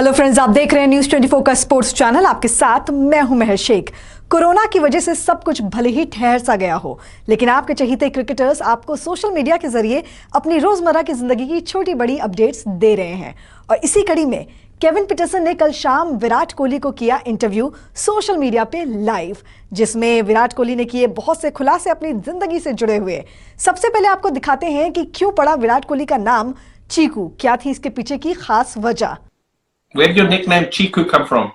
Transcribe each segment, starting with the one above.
Hello friends, आप देख रहे हैं न्यूज 24 का स्पोर्ट्स चैनल। आपके साथ मैं हूं महर शेख। कोरोना की वजह से सब कुछ भले ही ठहर सा गया हो, लेकिन आपके चहीते क्रिकेटर्स आपको सोशल मीडिया के जरिए अपनी रोजमर्रा की जिंदगी की छोटी बड़ी अपडेट्स दे रहे हैं। और इसी कड़ी में केविन पीटरसन ने कल शाम विराट कोहली को किया इंटरव्यू सोशल मीडिया पे लाइव, जिसमें विराट कोहली ने किए बहुत से खुलासे अपनी जिंदगी से जुड़े हुए। सबसे पहले आपको दिखाते हैं कि क्यों पड़ा विराट कोहली का नाम चीकू, क्या थी इसके पीछे की खास वजह। Where did your nickname Chiku come from?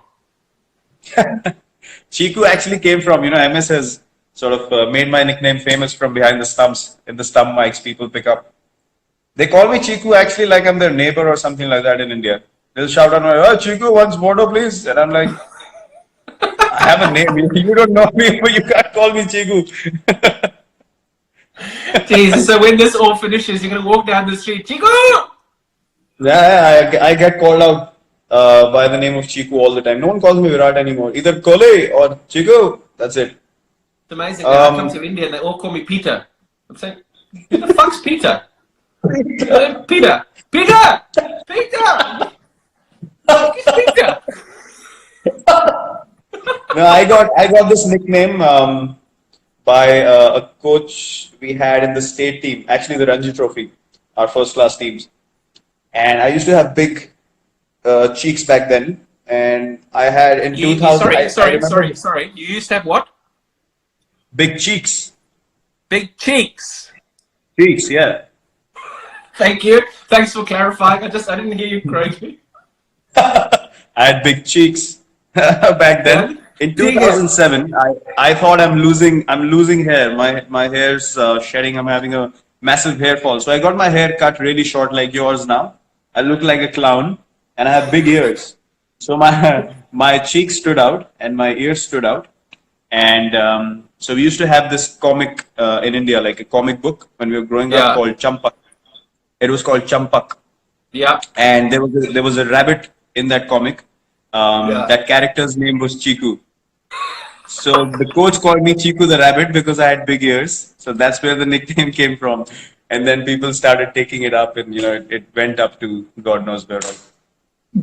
Chiku actually came from, MS has sort of made my nickname famous from behind the stumps. In the stump mics, people pick up. They call me Chiku actually like I'm their neighbor or something like that in India. They'll shout out, "Oh, Chiku, once photo, please." And I'm like, I have a name. You don't know me, but you can't call me Chiku. Jeez, so when this all finishes, you're going to walk down the street, Chiku! Yeah, I get called out by the name of Chiku all the time. No one calls me Virat anymore. Either Kohli or Chiku. That's it. It's amazing that I come to India and they all call me Peter. I'm saying, who the fuck's Peter? Peter! Peter! Peter! What is Peter? No, I got this nickname by a coach we had in the state team, actually the Ranji Trophy, our first class teams. And I used to have big cheeks back then, and I had in 2000. Sorry. You used to have what? Big cheeks. Big cheeks. Cheeks, yeah. Thank you. Thanks for clarifying. I didn't hear you correctly. I had big cheeks back then. In 2007, I thought I'm losing hair. My hair's shedding. I'm having a massive hair fall. So I got my hair cut really short, like yours now. I look like a clown, and I have big ears. So my cheeks stood out and my ears stood out. And so we used to have this comic in India, like a comic book when we were growing up, called Champak. It was called Champak. Yeah. And there was a rabbit in that comic. That character's name was Chiku. So the coach called me Chiku the rabbit because I had big ears. So that's where the nickname came from. And then people started taking it up, and it went up to God knows where.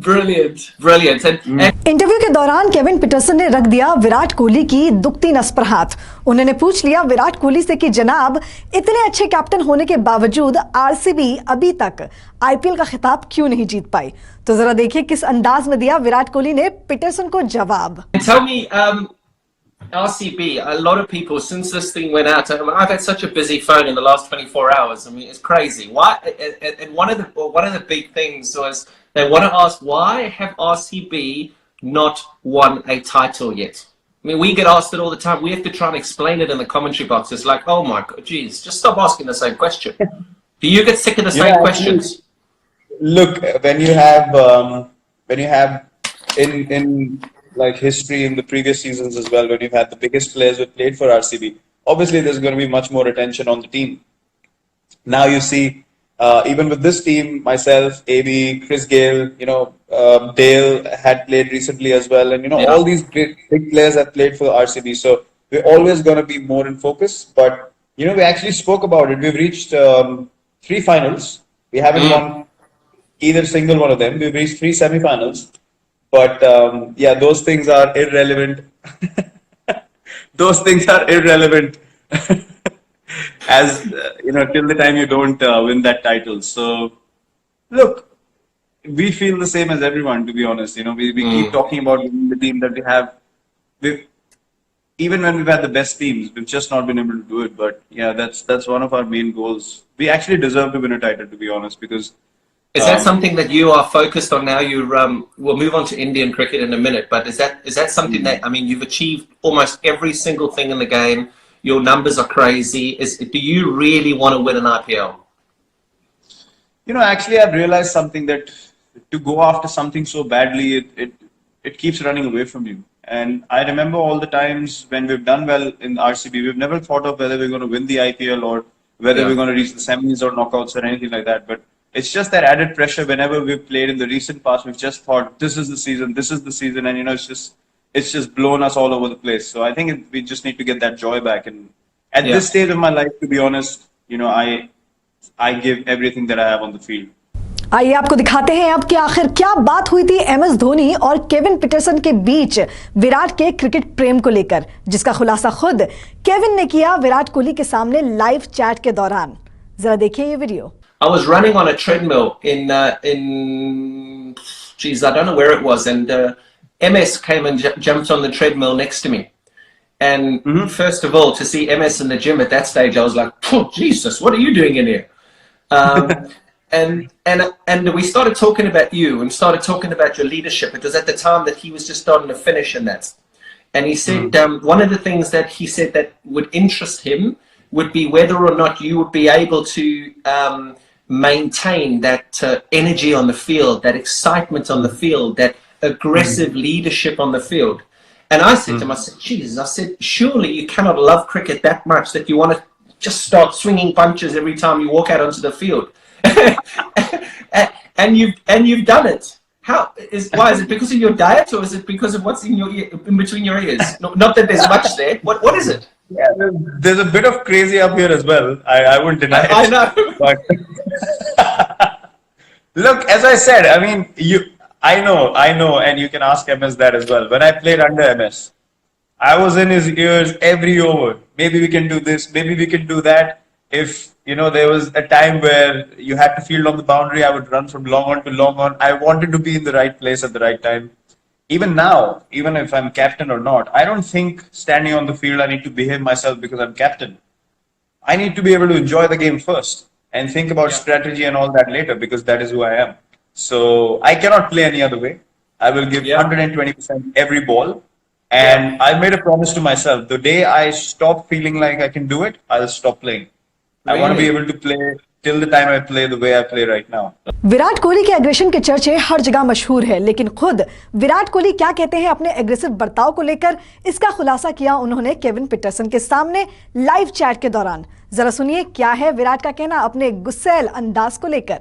Brilliant. And interview के दौरान Kevin Pietersen ने रख दिया विराट कोहली की दुखती नस पर हाथ। उन्होंने पूछ लिया विराट कोहली से कि जनाब, इतने अच्छे कैप्टन होने के बावजूद आरसीबी अभी तक आईपीएल का खिताब क्यों नहीं जीत पाई। तो जरा देखिए किस अंदाज में दिया विराट कोहली ने पीटरसन को जवाब। tell me, RCB, a lot of people, since this thing went out, I've had such a busy phone in the last 24 hours. I mean, it's crazy. Why? And one of the big things was they want to ask, why have RCB not won a title yet? I mean, we get asked it all the time. We have to try and explain it in the commentary box. It's like, oh my God, geez, just stop asking the same question. Do you get sick of the same questions? Look, when you have in like history in the previous seasons as well, when you've had the biggest players who played for RCB, obviously there's going to be much more attention on the team. Now you see, even with this team, myself, AB, Chris Gale, Dale had played recently as well, and all these big players have played for RCB. So we're always going to be more in focus. But we actually spoke about it. We've reached 3 finals. We haven't won either single one of them. We've reached 3 semi-finals. But those things are irrelevant. Those things are irrelevant as till the time you don't win that title. So look, we feel the same as everyone, to be honest. We keep talking about the team that we have. Even when we've had the best teams, we've just not been able to do it. But yeah, that's one of our main goals. We actually deserve to win a title, to be honest, because is that something that you are focused on now? We'll move on to Indian cricket in a minute, but is that something that, I mean, you've achieved almost every single thing in the game. Your numbers are crazy. Do you really want to win an IPL? Actually, I've realized something, that to go after something so badly, it keeps running away from you. And I remember all the times when we've done well in RCB, we've never thought of whether we're going to win the IPL or whether we're going to reach the semis or knockouts or anything like that. But it's just that added pressure. Whenever we've played in the recent past, we've just thought, this is the season, and it's just blown us all over the place. So I think we just need to get that joy back. And at this stage of my life, to be honest, I give everything that I have on the field. आइए आपको दिखाते हैं अब कि आखिर क्या बात हुई थी एमएस धोनी और केविन पीटरसन के बीच विराट के क्रिकेट प्रेम को लेकर, जिसका खुलासा खुद केविन ने किया विराट कोहली के सामने लाइव चैट के दौरान। जरा देखिए ये video. I was running on a treadmill geez, I don't know where it was, and MS came and jumped on the treadmill next to me. And first of all, to see MS in the gym at that stage, I was like, oh, Jesus, what are you doing in here? And we started talking about you and started talking about your leadership. It was at the time that he was just starting to finish in that. And he said one of the things that he said that would interest him would be whether or not you would be able to maintain that energy on the field, that excitement on the field, that aggressive leadership on the field. And I said to him, I said, Jesus, I said, surely you cannot love cricket that much that you want to just start swinging punches every time you walk out onto the field. and you've done it. Why is it because of your diet, or is it because of what's in your ear, in between your ears? Not that there's much there. What is it? Yeah, there's a bit of crazy up here as well. I wouldn't deny it. I know. But look, as I said, I mean, I know, and you can ask MS that as well. When I played under MS, I was in his ears every over. Maybe we can do this. Maybe we can do that. If there was a time where you had to field on the boundary, I would run from long on to long on. I wanted to be in the right place at the right time. Even now, even if I'm captain or not, I don't think standing on the field I need to behave myself because I'm captain. I need to be able to enjoy the game first and think about strategy and all that later, because that is who I am. So I cannot play any other way. I will give 120% every ball. And I made a promise to myself, the day I stop feeling like I can do it, I'll stop playing. I want to be able to play till the time I play the way I play right now. Virat Kohli के aggression के चर्चे हर जगह मशहूर है, लेकिन खुद विराट कोहली क्या कहते हैं अपने एग्रेसिव बर्ताव को लेकर, इसका खुलासा किया उन्होंने केविन पीटरसन के सामने लाइव चैट के दौरान। जरा सुनिए क्या है विराट का कहना अपने गुस्सैल अंदाज को लेकर।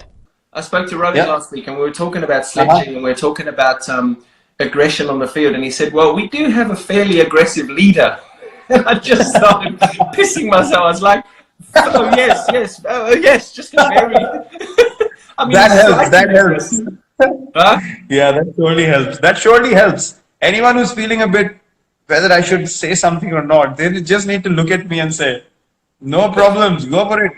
I spoke to Ravi last week, and we were talking about sledging, and we were talking about aggression on the field, and he said, well, we do have a fairly aggressive leader. And I just started pissing myself. I was like, oh yes, just a very I mean, that helps. Huh? Yeah, that surely helps. Anyone who's feeling a bit whether I should say something or not, they just need to look at me and say, no problems, go for it.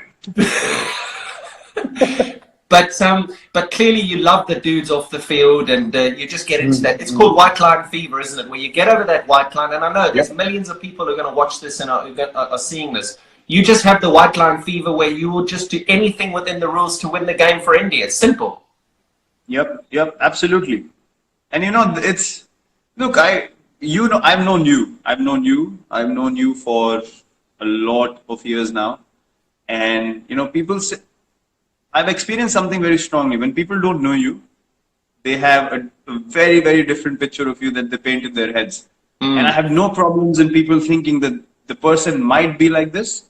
But clearly you love the dudes off the field, and you just get into that. It's called white line fever, isn't it? Where you get over that white line, and I know there's millions of people who are going to watch this and are seeing this. You just have the white line fever where you will just do anything within the rules to win the game for India. It's simple. Yep, absolutely. And look, I've known you. I've known you for a lot of years now. And, people say, I've experienced something very strongly. When people don't know you, they have a very, very different picture of you that they paint in their heads. And I have no problems in people thinking that the person might be like this.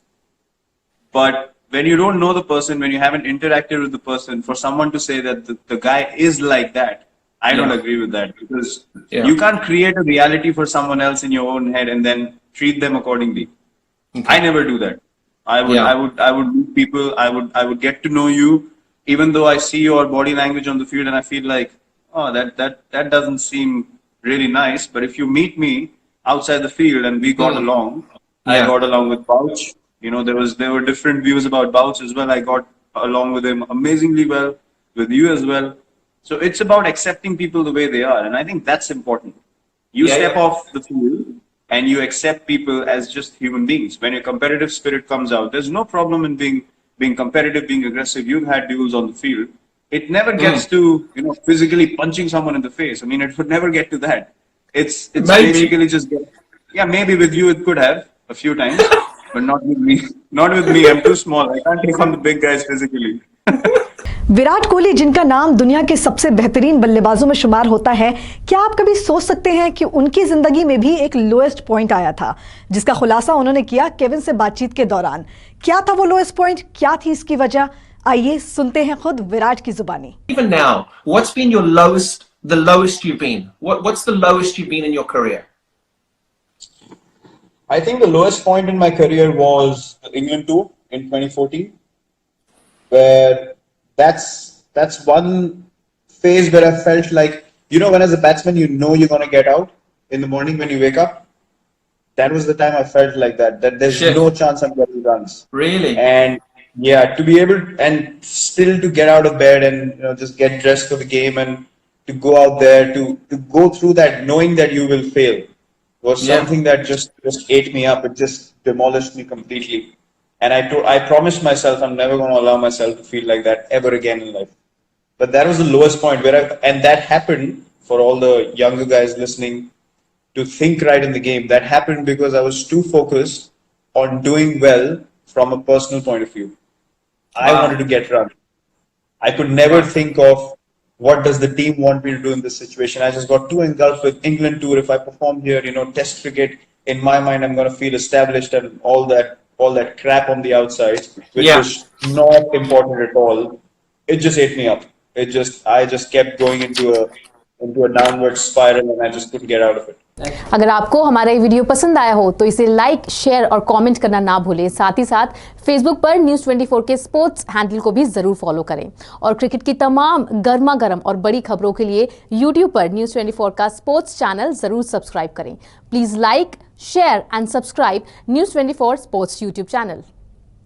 But when you don't know the person, when you haven't interacted with the person, for someone to say that the guy is like that, I don't agree with that, because you can't create a reality for someone else in your own head and then treat them accordingly. Okay. I never do that. I would meet people. I would get to know you, even though I see your body language on the field and I feel like, oh, that doesn't seem really nice. But if you meet me outside the field and we got along, I got along with Bouch. There were different views about Bouch as well. I got along with him amazingly well, with you as well. So it's about accepting people the way they are, and I think that's important. You step off the field and you accept people as just human beings. When your competitive spirit comes out, there's no problem in being competitive, being aggressive. You've had duels on the field. It never gets to physically punching someone in the face. I mean, it would never get to that. It's basically just maybe with you it could have a few times. But not with me. Not with me. I'm too small. I can't take on the big guys physically. Virat Kohli, जिनका नाम दुनिया के सबसे बेहतरीन बल्लेबाजों में शुमार होता है, क्या आप कभी सोच सकते हैं कि उनकी जिंदगी में भी एक लोएस्ट पॉइंट आया था, जिसका खुलासा उन्होंने किया केविन से बातचीत के दौरान? क्या था वो लोएस्ट पॉइंट? क्या थी इसकी वजह? आइए सुनते हैं खुद विराट की जुबानी। Even now, what's been your lowest? The lowest you've been? What's the lowest you've been in your career? I think the lowest point in my career was the England tour in 2014, where that's that's one phase where I felt like, when as a batsman, you're going to get out in the morning when you wake up. That was the time I felt like that there's Shit. no chance I'm getting runs. Really? And yeah, to be able and still to get out of bed and just get dressed for the game and to go out there to go through that knowing that you will fail was Yeah. something that just ate me up. It just demolished me completely. And I promised myself I'm never going to allow myself to feel like that ever again in life. But that was the lowest point and that happened for all the younger guys listening to think right in the game. That happened because I was too focused on doing well from a personal point of view. I Wow. wanted to get run. I could never think of what does the team want me to do in this situation. I just got too engulfed with England tour. If I perform here, Test cricket, in my mind, I'm going to feel established and all that crap on the outside, which Yeah. was not important at all. It just ate me up. I just kept going into a downward spiral and I just couldn't get out of it. अगर आपको हमारा ये video पसंद आया हो तो इसे like, share और कमेंट करना ना भूलें। साथ ही साथ फेसबुक पर न्यूज़ 24 के स्पोर्ट्स हैंडल को भी जरूर फॉलो करें और क्रिकेट की तमाम गर्मा गर्म और बड़ी खबरों के लिए यूट्यूब पर न्यूज़ 24 का स्पोर्ट्स चैनल जरूर सब्सक्राइब करें। Please like, share and subscribe news 24 sports YouTube channel.